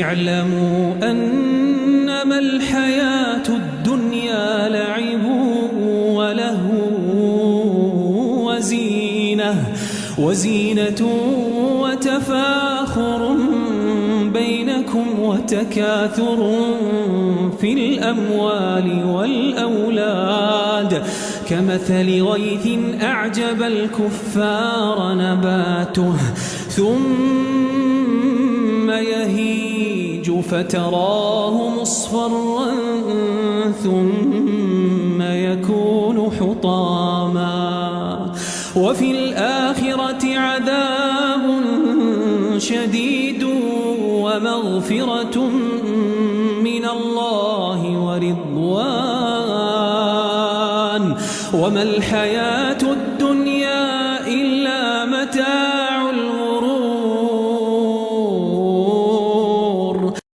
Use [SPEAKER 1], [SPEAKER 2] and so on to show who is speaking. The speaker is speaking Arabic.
[SPEAKER 1] اعلموا أنما الحياة الدنيا لعب ولهو وزينة وتفاخر بينكم وتكاثر في الأموال والأولاد كمثل غيث أعجب الكفار نباته ثم يهيج فتراه مصفرا ثم يكون حطاما وفي الآخرة عذاب شديد ومغفرة من الله ورضوان وما الحياة